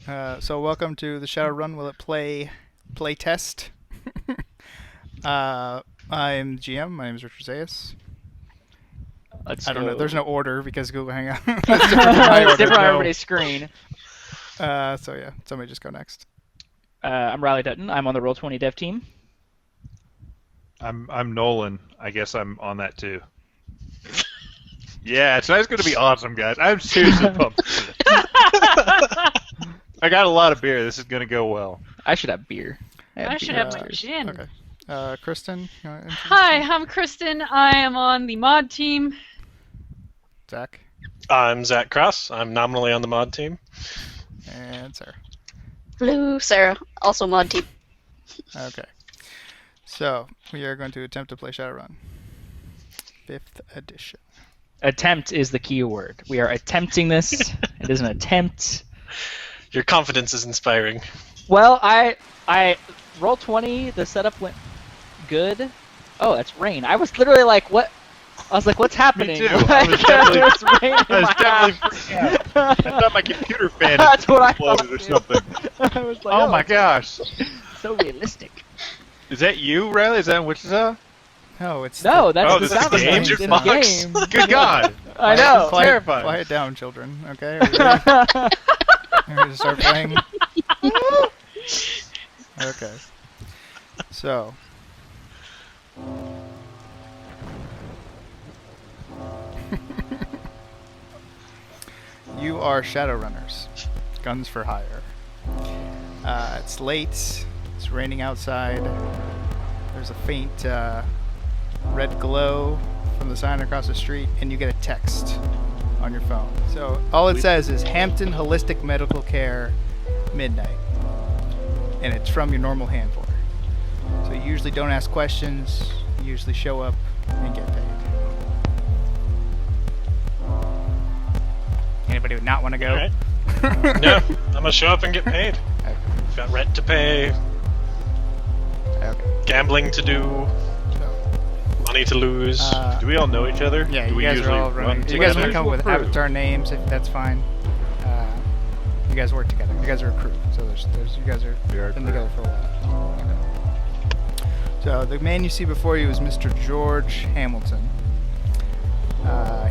So welcome to the Shadowrun Will It Play test. I'm GM. My name is Richard Zayas. I don't know. There's no order because Google Hangout. It's different on everybody's screen. So yeah, somebody just go next. I'm Riley Dutton. I'm on the Roll20 dev team. I'm Nolan. I guess I'm on that too. Yeah, tonight's going to be awesome, guys. I'm seriously pumped. I got a lot of beer. This is going to go well. I should have beer. I should have my gin. Okay. Kristen? Hi, I'm Kristen. I am on the mod team. Zach? I'm Zach Cross. I'm nominally on the mod team. And Sarah. Hello, Sarah. Also mod team. Okay. So, we are going to attempt to play Shadowrun. 5th edition. Attempt is the key word. We are attempting this. It is an attempt. Your confidence is inspiring. Well, I Roll20, the setup went good. Oh, that's rain. I was literally like, what? I was like, what's happening? Me too. I was definitely freaking out. I thought my computer fan That's what I exploded or something. I was like, Oh my gosh. So realistic. Is that you, Riley? Is that in Wichita? No, it's... No, that's Oh, the this is sound game? effects You're in the fucks. game. Good God. I know. Terrifying. Quiet down, children. Okay? Are we ready? We're going to start playing. Okay. So. You are Shadowrunners. Guns for hire. It's late. It's raining outside. There's a faint red glow from the sign across the street, and you get a text on your phone. So all it says is Hampton Holistic Medical Care, midnight. And it's from your normal handler. So you usually don't ask questions, you usually show up and get paid. Anybody would not want to go? All right. No, I'm gonna show up and get paid. Okay. Got rent to pay, Okay. gambling to do, money to lose. Do we all know each other? Yeah, Do you we guys are usually all run running. You guys want to together? come up with avatar names? If that's fine. You guys work together. You guys are a crew. So there's you guys are We are a been crew. together for a while. Okay. So the man you see before you is Mr. George Hamilton.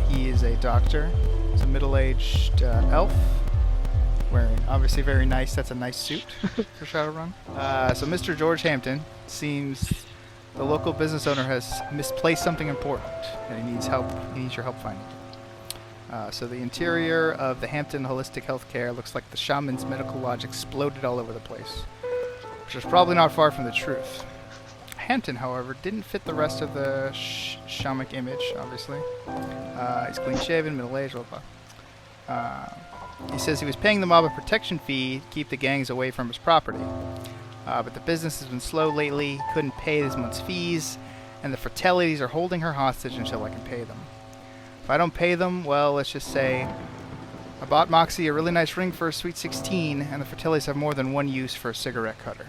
He is a doctor. He's a middle-aged elf, wearing obviously very nice. That's a nice suit for Shadowrun. So Mr. George Hampton seems the local business owner has misplaced something important, and he needs help. He needs your help finding it. So the interior of the Hampton Holistic Healthcare looks like the shaman's medical lodge exploded all over the place, which is probably not far from the truth. Hampton, however, didn't fit the rest of the shamanic image, obviously. He's clean-shaven, middle-aged, blah, blah. He says he was paying the mob a protection fee to keep the gangs away from his property. But the business has been slow lately, couldn't pay this month's fees, and the Fratellities are holding her hostage until I can pay them. If I don't pay them, well, let's just say I bought Moxie a really nice ring for a Sweet 16, and the Fratellis have more than one use for a cigarette cutter.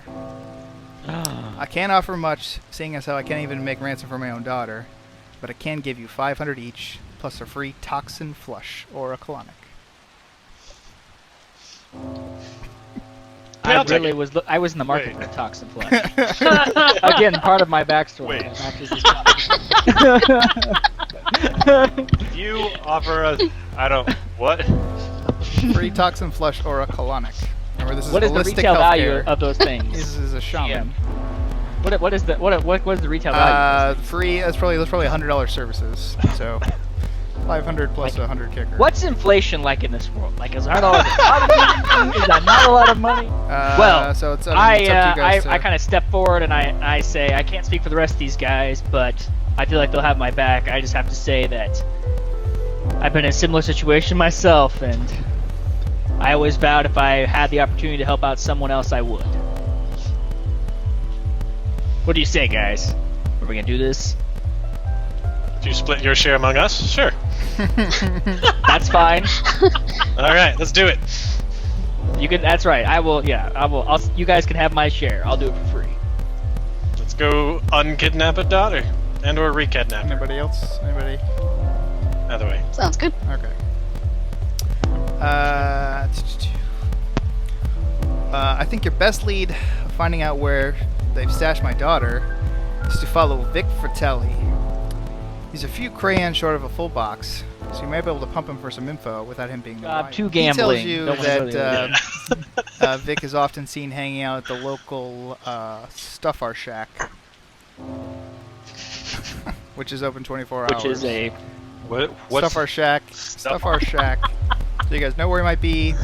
I can't offer much, seeing as how I can't even make ransom for my own daughter, but I can give you 500 each, plus a free toxin flush or a colonic. I I'll take really it. was. I was in the market Wait. for a toxin flush. Again, part of my backstory. Wait. matches this You offer us... I don't... What? Free toxin flush or a colonic. Remember, this is What is the holistic retail value healthcare. of those things? This is a shaman. What is the what is the retail value? Free. That's probably $100 services. So 500 plus 100 kicker. What's inflation like in this world? Like, is $100 a lot of money? Is that not a lot of money? Well, so it's, it's up to you guys I kind of step forward and I say I can't speak for the rest of these guys, but I feel like they'll have my back. I just have to say that I've been in a similar situation myself, and I always vowed if I had the opportunity to help out someone else, I would. What do you say, guys? Are we gonna do this? Do you split your share among us? Sure. That's fine. All right, let's do it. You can. That's right. I will. Yeah, I will. You guys can have my share. I'll do it for free. Let's go unkidnap a daughter and or recadnap her. Anybody else? Anybody? Either way. Sounds good. Okay. I think your best lead of finding out where they've stashed my daughter is to follow Vic Fratelli. He's a few crayons short of a full box, so you may be able to pump him for some info without him being Too He tells gambling. you Don't wanna go that Vic is often seen hanging out at the local Stuffar Shack, which is open 24 hours. Which is a What's Stuffar Shack. Stuffar Shack. So you guys know where he might be.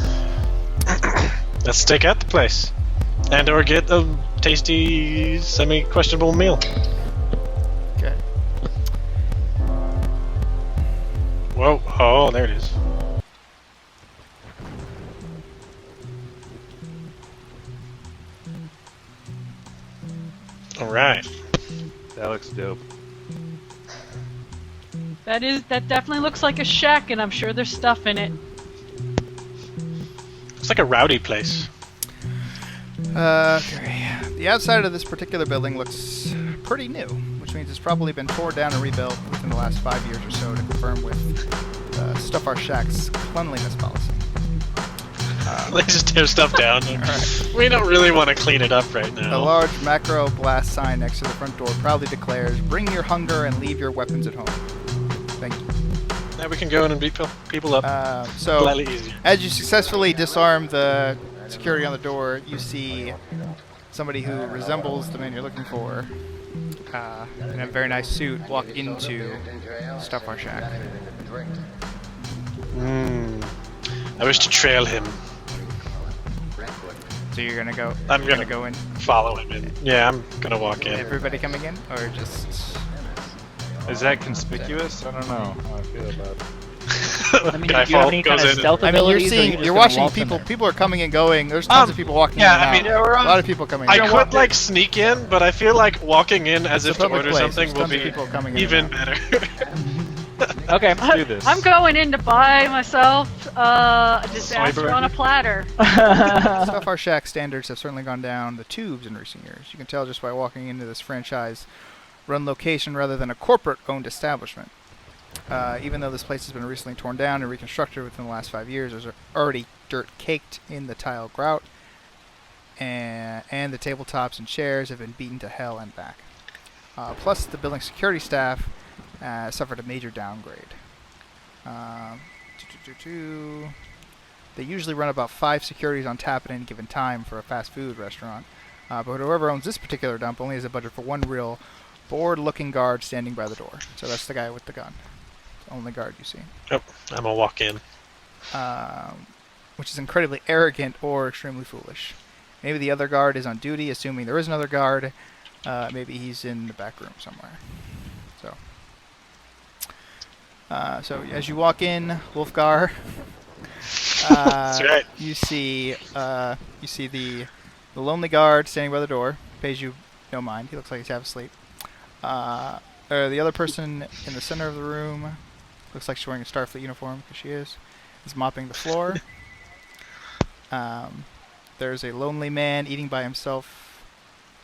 Let's take out the place. And or get a tasty, semi-questionable meal. Okay. Whoa, oh, there it is. Alright. that looks dope. That definitely looks like a shack, and I'm sure there's stuff in it. It's like a rowdy place. Okay. The outside of this particular building looks pretty new, which means it's probably been torn down and rebuilt within the last 5 years or so to confirm with Stuffar Shack's cleanliness policy. They just tear stuff down. Alright. We don't really want to clean it up right A now. large macro blast sign next to the front door proudly declares, "Bring your hunger and leave your weapons at home." Thank you. Now we can go in and beat people up. So, Slightly easier. as you successfully disarm the security on the door, you see somebody who resembles the man you're looking for in a very nice suit walk into Stuffar Shack. I wish to trail him. So you're gonna go. I'm you're gonna go in. Follow him in. Yeah, I'm gonna walk in. Everybody coming in, or just? Is that conspicuous? I don't know how I feel about it. I mean, Guy do you have fall- any goes kind of in stealth I mean, you're abilities, or seeing, just you're gonna watching waltz in people. there? People are coming and going. There's tons of people walking yeah, in and I mean, out. we're A on- lot of people coming. I in. could like sneak in, but I feel like walking in as It's if a to public order place. something There's will tons of be people coming in even and out. better. Okay. Do this. I'm going in to buy myself just Soy ask her on a burger? platter. Stuffar Shack standards have certainly gone down the tubes in recent years. You can tell just by walking into this franchise-run location rather than a corporate-owned establishment. Even though this place has been recently torn down and reconstructed within the last 5 years, there's already dirt caked in the tile grout, and the tabletops and chairs have been beaten to hell and back. Plus, the building security staff suffered a major downgrade. They usually run about 5 securities on tap at any given time for a fast food restaurant, but whoever owns this particular dump only has a budget for one real bored-looking guard standing by the door. So that's the guy with the gun. The only guard you see. Oh, I'm gonna walk in. Which is incredibly arrogant or extremely foolish. Maybe the other guard is on duty, assuming there is another guard. Maybe he's in the back room somewhere. So as you walk in, Wolfgar, That's right. you see the lonely guard standing by the door. Pays you no mind. He looks like he's half asleep. The other person in the center of the room looks like she's wearing a Starfleet uniform, because she is mopping the floor. There's a lonely man eating by himself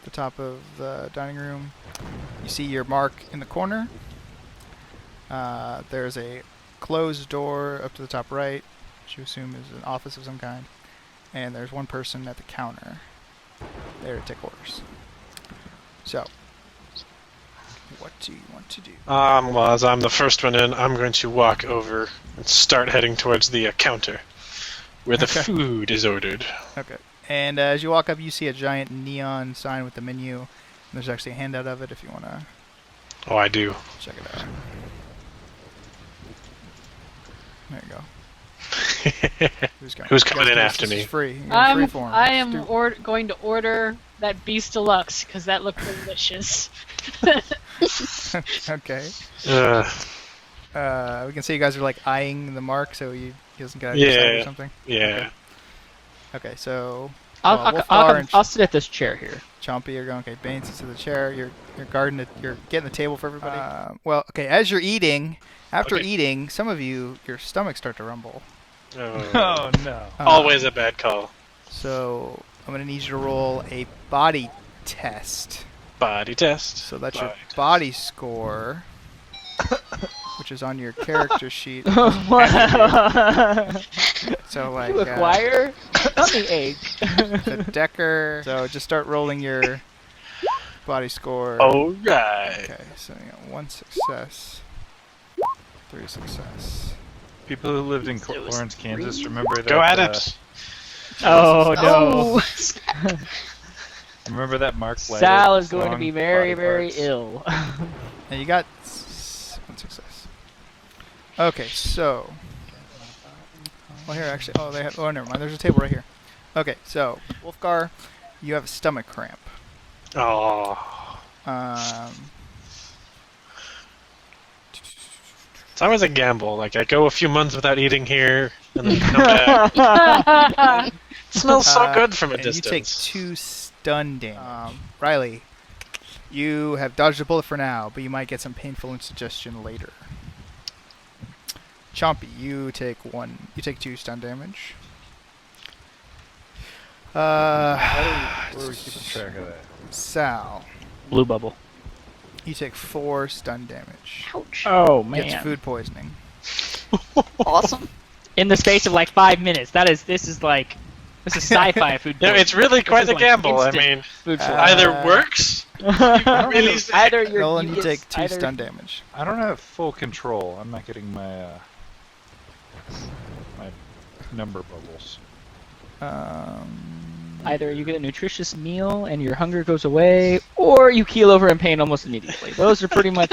at the top of the dining room. You see your mark in the corner. There's a closed door up to the top right, which you assume is an office of some kind. And there's one person at the counter there to take orders. So, what do you want to do? Well, as I'm the first one in, I'm going to walk over and start heading towards the counter where the Okay. food is ordered. Okay. And as you walk up, you see a giant neon sign with the menu. And there's actually a handout of it if you want to Oh, I do. check it out. There you go. Who's coming in This after is me? free. You're in free form. I am going to order that beef deluxe because that looked delicious. Okay. Uh, We can see you guys are like eyeing the mark, so he doesn't get out of your sight or Yeah. something. yeah. Okay, so I'll sit at this chair here. Chompy, you're going. Okay, Bane sits in the chair. You're guarding it. You're getting the table for everybody. Well, okay. As you're eating, after Okay. eating, some of you, your stomachs start to rumble. Oh no. Always a bad call. So I'm gonna need you to roll a body test. Body test. So that's your Body test. body score. which is on your character sheet. What? So like You acquire tummy ache. the Decker. So just start rolling your body score. Alright. Okay, so you got 1 success, 3 success. People who lived in So it was Lawrence, Kansas, 3. remember that. Go at it! Oh no. Oh! Remember that Mark White Sal is going to song, be very, Body very Parts? ill. And you got 1 success. Okay, so. Well, here actually. Oh, they have. Oh, never mind. There's a table right here. Okay, so Wolfgar, you have a stomach cramp. Oh. Um, It's always a gamble. Like, I go a few months without eating here, and then come back. It smells so good from a and distance. you take 2 stun damage. Riley, you have dodged a bullet for now, but you might get some painful indigestion later. Chompy, you take 2 stun damage. Where are we keeping track of that? Sal, Blue bubble. you take 4 stun damage. Ouch. Oh You get man. food poisoning. Awesome. In the space of like 5 minutes. This is sci-fi food. Yeah, it's really This quite is a like gamble. I instant mean, food either works. Really sick. Either you're Nolan, you yes, take 2 either- stun damage. I don't have full control. I'm not getting my my number bubbles. Either you get a nutritious meal and your hunger goes away, or you keel over in pain almost immediately. Those are pretty much.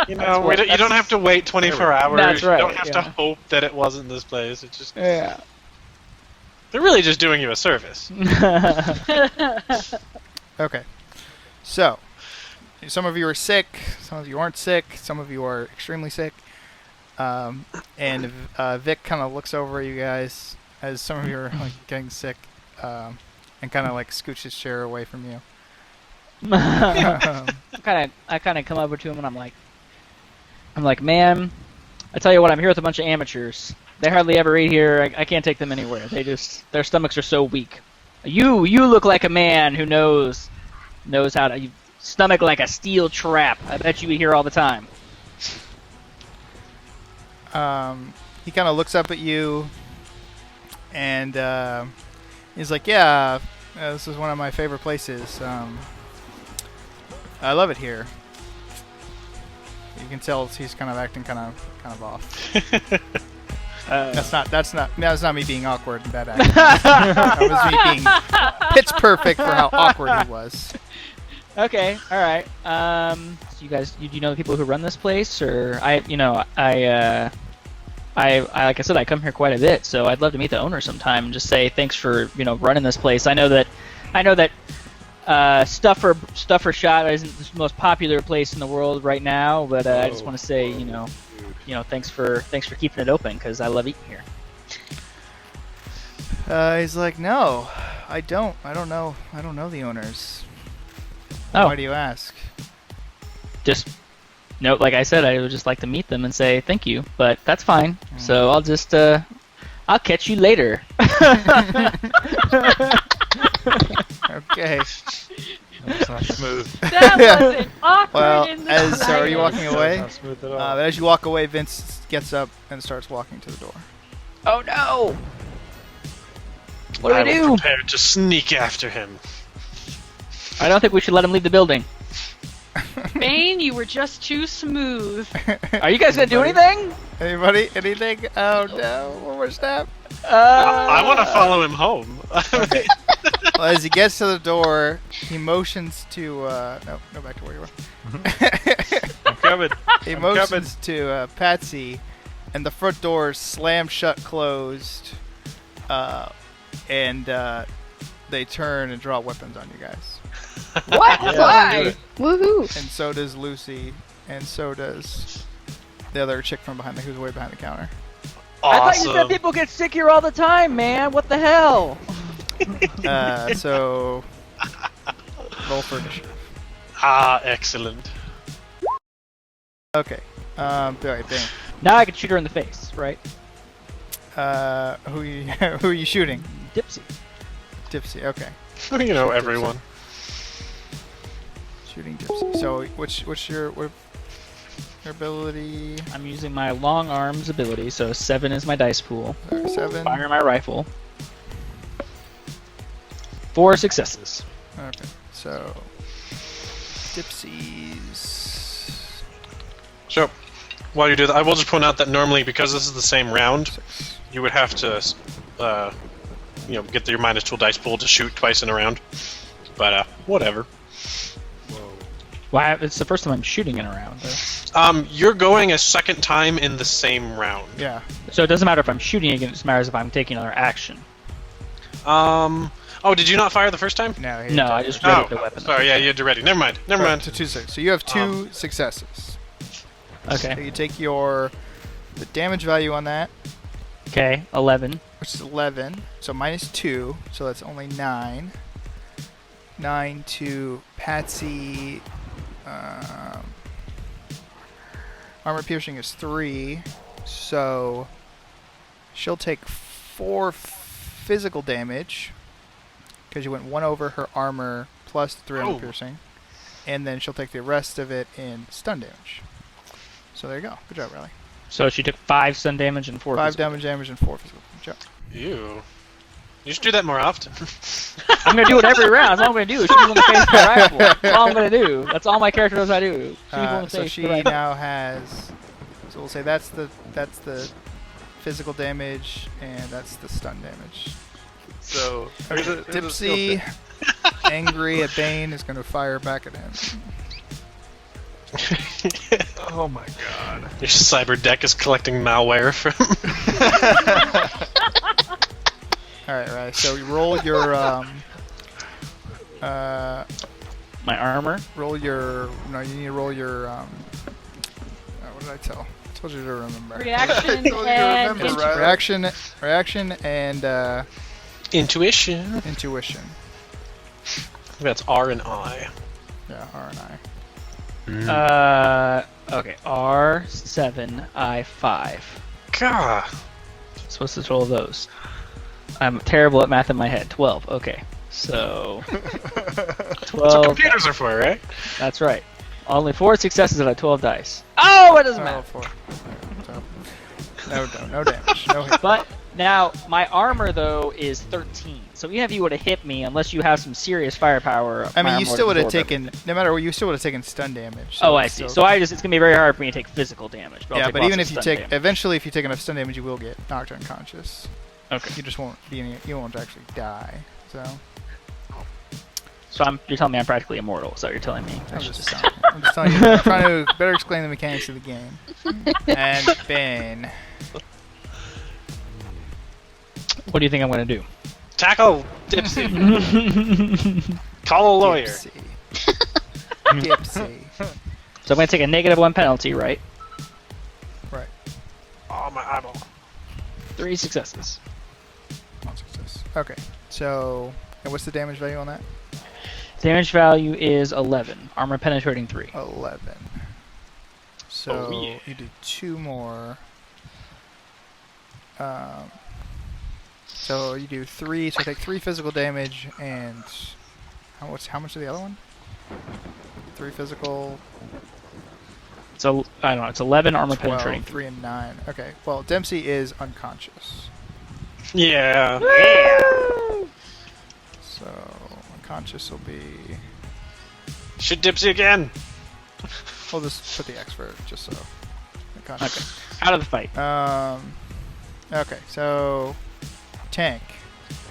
You know, you don't have to wait 24 hours. That's right, You don't have to yeah. hope that it wasn't this place. It's just Yeah. they're really just doing you a service. Okay. So, some of you are sick, some of you aren't sick, some of you are extremely sick. And Vic kind of looks over at you guys as some of you are like getting sick, and kind of like scooches his chair away from you. I kind of come over to him and I'm like, man, I tell you what, I'm here with a bunch of amateurs. They hardly ever eat here. I can't take them anywhere. Their stomachs are so weak. You look like a man who knows how to stomach like a steel trap. I bet you eat here all the time. He kind of looks up at you, and he's like, "Yeah, this is one of my favorite places. I love it here." You can tell he's kind of acting kind of off. That's not me being awkward and bad acting. That was me being pitch perfect for how awkward he was. Okay, all right. So you guys, do you know the people who run this place, or I like I said, I come here quite a bit, so I'd love to meet the owner sometime and just say thanks for running this place. I know that Stuffer Shot isn't the most popular place in the world right now, but I just want to say thanks for keeping it open because I love eating here. He's like, "No, I don't know the owners." Oh. Why do you ask? Just no, like I said, I would just like to meet them and say thank you, but that's fine. So I'll just I'll catch you later. Okay. That's not smooth. That wasn't awkward Well, in the so are you walking That's away? not smooth at all. But as you walk away, Vince gets up and starts walking to the door. Oh no! What do I we will do? prepare to sneak after him. I don't think we should let him leave the building. Bane, you were just too smooth. Are you guys gonna do anything? Anybody? Anything? Oh no! One more step. I want to follow him home. Okay. Well, as he gets to the door, he motions to no, go back to where you were. I'm coming. He I'm motions to Patsy, and the front door slams shut, closed, and they turn and draw weapons on you guys. What? Yeah, Why? do it. Woohoo! And so does Lucy, and so does the other chick from behind who's way behind the counter. I thought you said Awesome. people get sick here all the time, man. What the hell? So roll for initiative. Ah, excellent. Okay. Alright, bang. Now I can shoot her in the face, right? Who are you shooting? Dipsy. Dipsy. Okay. You know, everyone. Shooting Dipsy. So which your Your ability. I'm using my long arms ability, so 7 is my dice pool. 7. Fire my rifle. 4 successes. Okay, so Dipsy's So, while you do that, I will just point out that normally, because this is the same round, 6. you would have to, get your -2 dice pool to shoot twice in a round. But whatever. Well, it's the first time I'm shooting in a round, though. You're going a second time in the same round. Yeah. So it doesn't matter if I'm shooting again, it just matters if I'm taking another action. Oh, did you not fire the first time? No, No, I just Oh, read the weapon. sorry, yeah, you had to ready. Never mind. To 2 6. So you have 2 successes. So Okay. you take the damage value on that, Okay, 11. which is 11. So -2, so that's only 9. 9 to Patsy. Armor piercing is 3, so she'll take 4 physical damage because you went 1 over her armor plus 3 armor Oh. piercing, and then she'll take the rest of it in stun damage. So there you go. Good job, Riley. So she took 5 stun damage and 4 5 physical. damage and 4 physical. Good job. Ew. You should do that more often. I'm gonna do it every round. That's all I'm gonna do. Shoot people in the face with my rifle. That's all I'm gonna do. That's all my character knows I do. Shoot people in the So face she with the rifle. now has. So we'll say that's the physical damage and that's the stun damage. So there's a skill Dipsy, check. angry at Bane, is going to fire back at him. Oh my god. Your cyber deck is collecting malware from. All right. So you roll your My armor. roll your. No, you need to roll your. What did I tell? I told you to remember. Reaction So you and remember, int- right? Reaction, and Intuition. intuition. That's R and I. Yeah, R and I. Okay. R7, I5. God. Supposed to roll those. I'm terrible at math in my head. 12. Okay. So That's 12. what computers are for, right? That's right. Only 4 successes out of 12 dice. Oh, it doesn't Oh, matter. 4. So, no damage. No hit. But now my armor though is 13. So even if you would have hit me, unless you have some serious firepower, I my mean, you armor still would have absorb taken. everything. No matter what, you still would have taken stun damage. Oh, I see. So it's gonna be very hard for me to take physical damage. But I'll yeah, take but lots even of if you stun take, damage. eventually, if you take enough stun damage, you will get knocked unconscious. Okay. You just won't be any. You won't actually die. So So you're telling me I'm practically immortal. Is that what you're telling me? I'm just telling you. I'm trying to better explain the mechanics of the game. And Bane. What do you think I'm gonna do? Tackle Dipsy. Call a lawyer. Dipsy. Dipsy. So I'm gonna take a -1 penalty, right? Right. Oh, my eyeball. 3 successes. One success. Okay. So, and what's the damage value on that? Damage value is 11. Armor penetrating 3. 11. So Oh, yeah. you do 2 more. So you do 3. So take 3 physical damage and how much of the other one? 3 physical. So I don't know. It's 11 armor 12, penetrating 3. 3 and 9. Okay. Well, Dempsey is unconscious. Yeah. So unconscious will be. Shoot Dipsy again. We'll just put the X for it, just so. Unconscious. Out of the fight. Okay, so tank.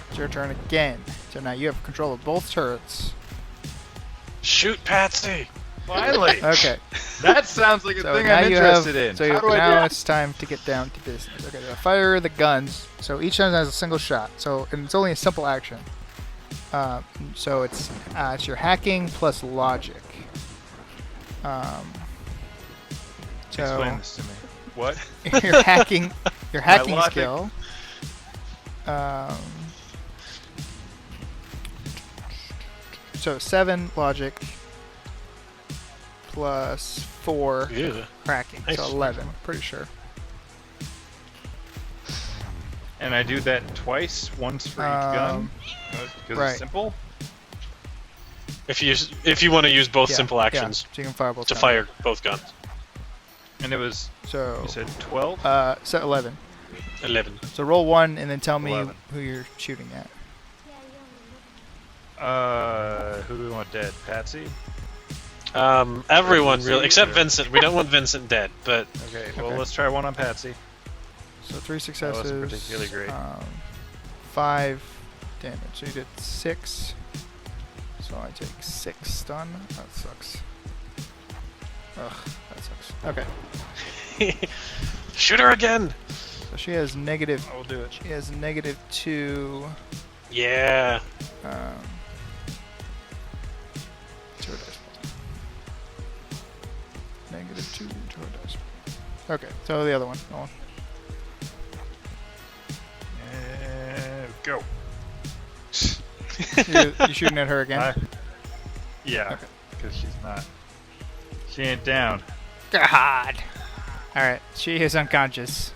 It's your turn again. So now you have control of both turrets. Shoot Patsy. Finally. Okay. That sounds like a So thing now I'm you interested have, in. So How do I now do? it's time to get down to business. Okay, fire the guns. So each one has a single shot. So and it's only a simple action. So it's your hacking plus logic. Explain So this to me. What? your hacking logic? skill. So 7 logic plus 4 Ew. cracking. Nice. So 11, pretty sure. And I do that twice, once for each gun? Because right. it's simple? If you want to use both Yeah, simple yeah, actions so you can fire both to guns. fire both guns. And it was, So, you said 12? set 11. 11. So roll 1 and then tell me 11. who you're shooting at. Who do we want dead? Patsy? Everyone, really, except Or- Vincent. We don't want Vincent dead, but Okay, well, Okay. let's try one on Patsy. So 3 That successes. wasn't particularly great. 5 damage. So you did 6. So I take 6 stun. That sucks. Ugh, that sucks. Okay. shoot her again. So she has negative. I will do it. She has negative 2. Yeah. To her dice roll. Negative 2 to her dice roll. Okay, so the other one. Go on. And go. You shooting at her again? Yeah, Okay. because she's not. She ain't down. God. All right, she is unconscious.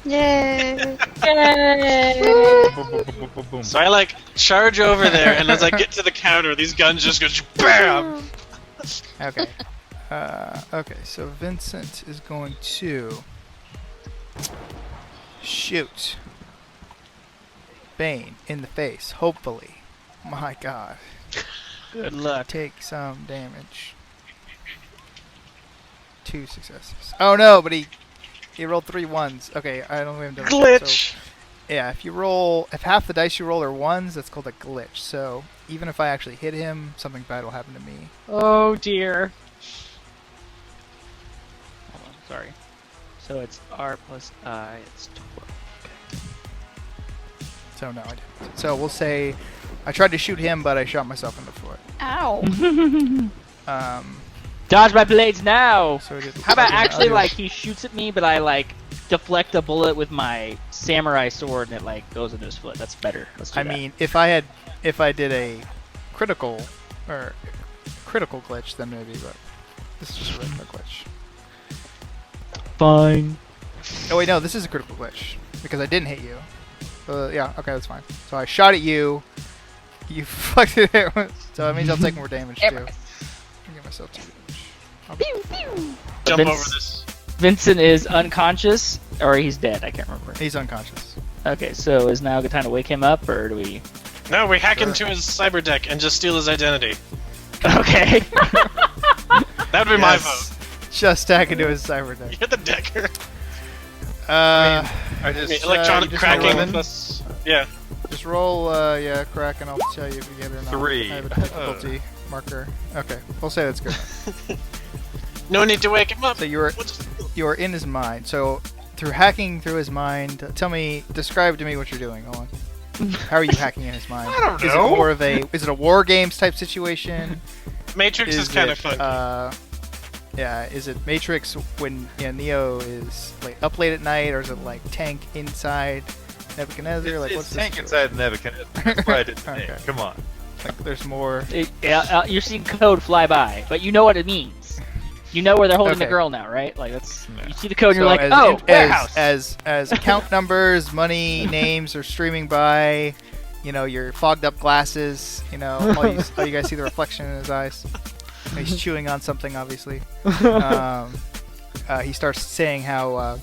Yay! Yay! Boom, boom, boom, boom, boom, boom. So I like charge over there, and as I get to the counter, these guns just go BAM! Okay. Okay, so Vincent is going to shoot Bane in the face, hopefully. My god. Good luck. Take some damage. 2 successes. Oh no, but he rolled 3 ones. Okay, I don't even know. Glitch! Yeah, if half the dice you roll are 1s, that's called a glitch. So even if I actually hit him, something bad will happen to me. Oh dear. Hold on, sorry. So it's R plus I. It's 12. So no, I didn't. So we'll say I tried to shoot him, but I shot myself in the foot. Ow! Dodge my blades now! So I did. How about I'll actually do- like he shoots at me, but I like deflect a bullet with my samurai sword and it like goes into his foot. That's better. Let's do I that. mean, if I did a critical glitch, then maybe, but this is just a regular glitch. fine. Oh wait, no, this is a critical glitch because I didn't hit you. Yeah, okay, that's fine. So I shot at you. You deflected it, so that means I'll take more damage too. I'll give myself 2 damage. Jump Vince- over this. Vincent is unconscious, or he's dead. I can't remember. He's unconscious. Okay, so is now a good time to wake him up, or do we? No, we hack Sure. into his cyber deck and just steal his identity. Okay. That would be my vote. Just hack into his cyber deck. You're the decker. I I just. mean, electronic just cracking roll in. plus. Yeah. Just roll, crack, and I'll tell you if you get it or not. 3. I have a difficulty marker. Okay, we'll say that's good. No need to wake him up. So you were We'll just- in his mind. So through hacking through his mind, describe to me what you're doing, Owen. How are you hacking in his mind? I don't Is know. it more of is it a war games type situation? Matrix is kind of funky. Yeah, is it Matrix when Neo is like up late at night, or is it like tank inside Nebuchadnezzar? Like what's It's this tank story? inside Nebuchadnezzar. That's why I did the name. Okay. Come on. Like there's more. You're seeing code fly by, but you know what it means. You know where they're holding the Okay. girl now, right? Like that's Yeah. you see the code and you're So like, as, oh, warehouse. as account numbers, money, names are streaming by, your fogged up glasses, all you guys see the reflection in his eyes. And he's chewing on something, obviously. He starts saying how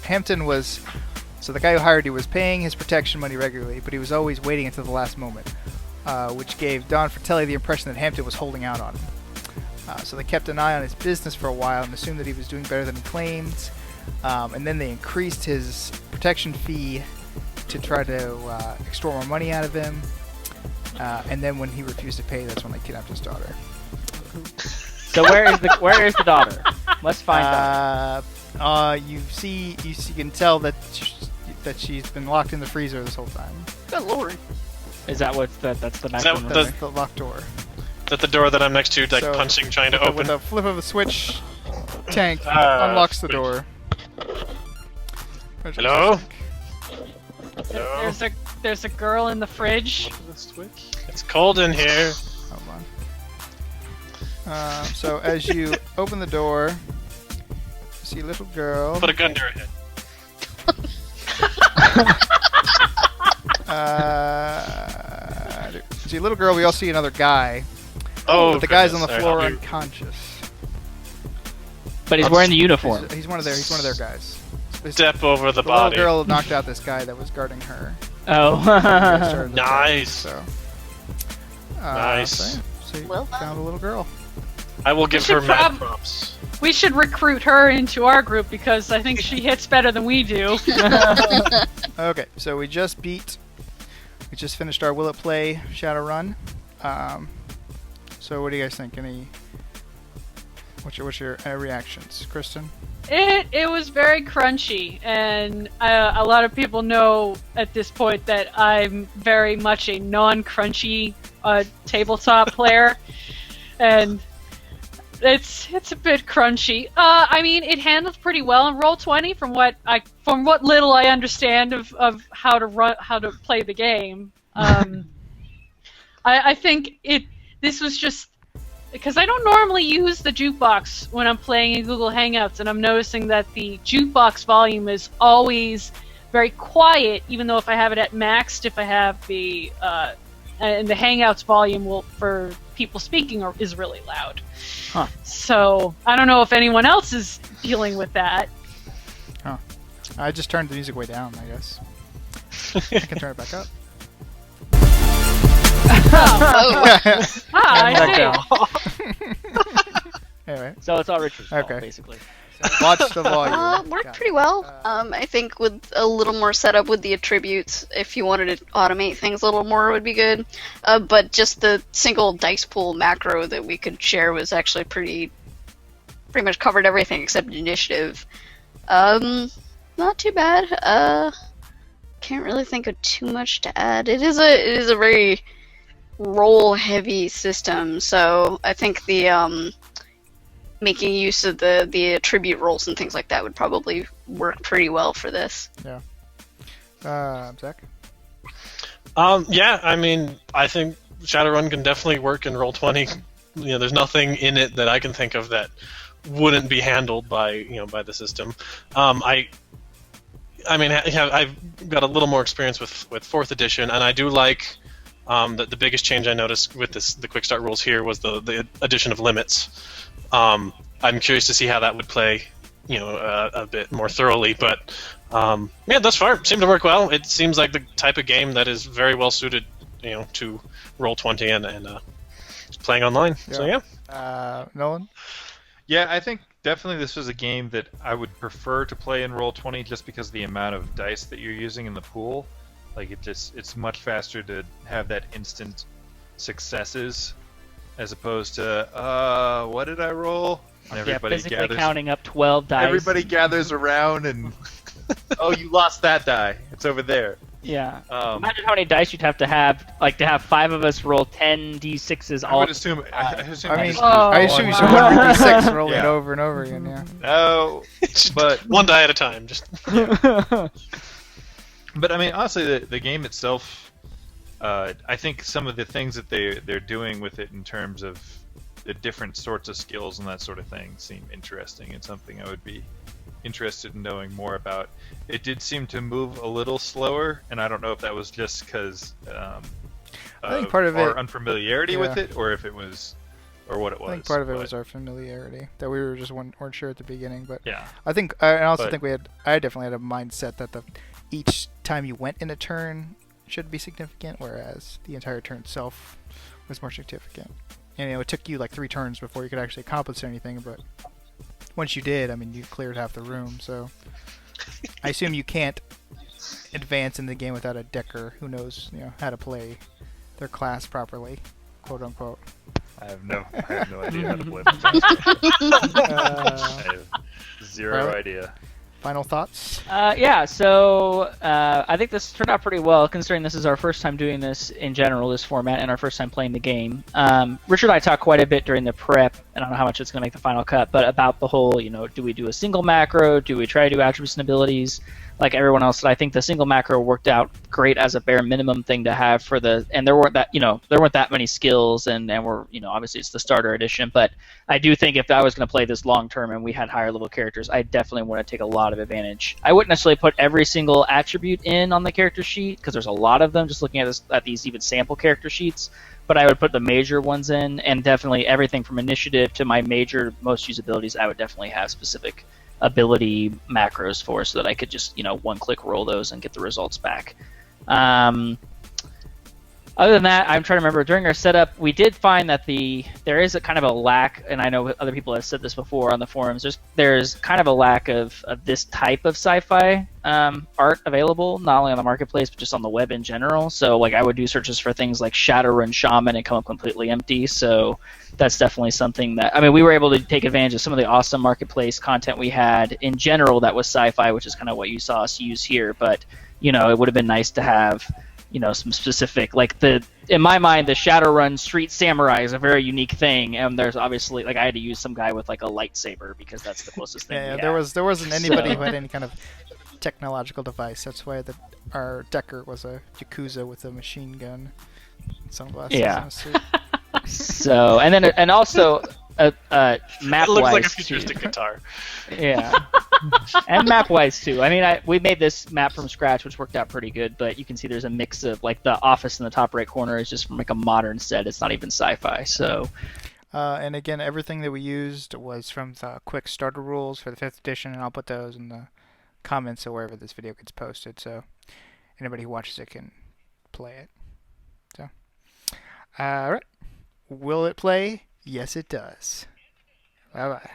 Hampton was. So the guy who hired you was paying his protection money regularly, but he was always waiting until the last moment, which gave Don Fratelli the impression that Hampton was holding out on him. So they kept an eye on his business for a while and assumed that he was doing better than he claimed. And then they increased his protection fee to try to extort more money out of him. And then when he refused to pay, that's when they kidnapped his daughter. So where is the daughter? Let's find out. You can tell that she's been locked in the freezer this whole time. Good lord. Is that what that's the that maximum? what That's the locked door. That the door that I'm next to, like So, punching, trying to With open. a flip of a switch, Tank unlocks the door. Where's Hello? Tank? There's a girl in the fridge. It's cold in here. Hold on. So as you open the door, you see a little girl. Put a gun to her head. see a little girl. We all see another guy. Oh, But the guy's on the goodness. floor Sorry, unconscious. But he's wearing the uniform. He's one of their guys. Step over the The body. little girl knocked out this guy that was guarding her. Oh. Started the Nice. fight, so. Nice. So you Well found a little girl. I will give her should mad props. We should recruit her into our group because I think she hits better than we do. Okay, so we just finished our Will It Play Shadowrun. So what do you guys think? What's your reactions, Kristen? It was very crunchy, and a lot of people know at this point that I'm very much a non-crunchy tabletop player, and it's a bit crunchy. I mean, it handles pretty well in Roll20 from what little I understand of how to play the game. I think this was just because I don't normally use the jukebox when I'm playing in Google Hangouts, and I'm noticing that the jukebox volume is always very quiet, even though if I have it at maxed, if I have the and the Hangouts volume for people speaking is really loud. Huh. So I don't know if anyone else is dealing with that. Huh. I just turned the music way down, I guess. I can turn it back up. I see. Anyway, So it's all Richard's fault, Okay. basically. watch the volume. Worked Got it. pretty well. I think with a little more setup with the attributes, if you wanted to automate things a little more, would be good. But just the single dice pool macro that we could share was actually pretty much covered everything except initiative. Not too bad. Can't really think of too much to add. It is a very roll heavy system, so I think the making use of the attribute rolls and things like that would probably work pretty well for this. Zach? Yeah, I mean, I think Shadowrun can definitely work in Roll20. There's nothing in it that I can think of that wouldn't be handled by the system. I mean, I've got a little more experience with 4th edition, and I do like that the biggest change I noticed with the quick start rules here was the addition of limits. I'm curious to see how that would play, a bit more thoroughly. But yeah, thus far it seemed to work well. It seems like the type of game that is very well suited, to Roll20 and playing online. Yeah. So yeah. Nolan? Yeah, I think definitely this was a game that I would prefer to play in Roll20 just because of the amount of dice that you're using in the pool. Like it's much faster to have that instant successes as opposed to what did I roll? And everybody physically gathers. counting up 12 dice. Everybody gathers around and oh, you lost that die. It's over there. Yeah. Um, Imagine how many dice you'd have to have, like to have 5 of us roll 10 d6s I all. would assume. I assume. I mean, just- I assume you should wow. 1d6 rolling Yeah. over and over again, yeah. No, but one die at a time. Just But I mean, honestly, the game itself, I think some of the things that they're doing with it in terms of the different sorts of skills and that sort of thing seem interesting and something I would be interested in knowing more about. It did seem to move a little slower, and I don't know if that was just because I think part of our it- unfamiliarity with yeah. it, or if it was, or what it was. I think part of it but- was our familiarity that we were just weren't sure at the beginning. But Yeah. I think I also But- think I definitely had a mindset that each time you went in a turn should be significant, whereas the entire turn itself was more significant. And it took you like 3 turns before you could actually accomplish anything, but once you did, I mean, you cleared half the room. So I assume you can't advance in the game without a decker who knows how to play their class properly, quote unquote. I have no idea how to play the I have zero Well, idea. Final thoughts? Yeah, so I think this turned out pretty well, considering this is our first time doing this in general, this format, and our first time playing the game. Richard and I talked quite a bit during the prep and I don't know how much it's going to make the final cut, but about the whole, do we do a single macro? Do we try to do attributes and abilities? Like everyone else, I think the single macro worked out great as a bare minimum thing to have for and there weren't that many skills, and we're, obviously it's the starter edition, but I do think if I was going to play this long term and we had higher level characters, I definitely want to take a lot of advantage. I wouldn't necessarily put every single attribute in on the character sheet because there's a lot of them. Just looking at these even sample character sheets, but I would put the major ones in, and definitely everything from initiative to my major most used abilities, I would definitely have specific ability macros for, so that I could just one click roll those and get the results back. Other than that, I'm trying to remember, during our setup, we did find that there is a kind of a lack, and I know other people have said this before on the forums, there's kind of a lack of this type of sci-fi art available, not only on the marketplace, but just on the web in general. So like I would do searches for things like Shadowrun Shaman and come up completely empty. So that's definitely something that, we were able to take advantage of some of the awesome marketplace content we had in general that was sci-fi, which is kind of what you saw us use here. But, it would have been nice to have some specific, like in my mind, the Shadowrun Street Samurai is a very unique thing, and there's obviously, like, I had to use some guy with like a lightsaber because that's the closest thing. Yeah, there wasn't anybody who had any kind of technological device. That's why our Decker was a Yakuza with a machine gun, sunglasses, Yeah. and a suit. So and also map It looks wise like a futuristic guitar. Yeah. And map-wise, too. We made this map from scratch, which worked out pretty good, but you can see there's a mix of, like, the office in the top right corner is just from, like, a modern set. It's not even sci-fi, so... And again, everything that we used was from the quick starter rules for the 5th edition, and I'll put those in the comments or wherever this video gets posted, so anybody who watches it can play it. So, alright. Will it play? Yes, it does. Bye-bye.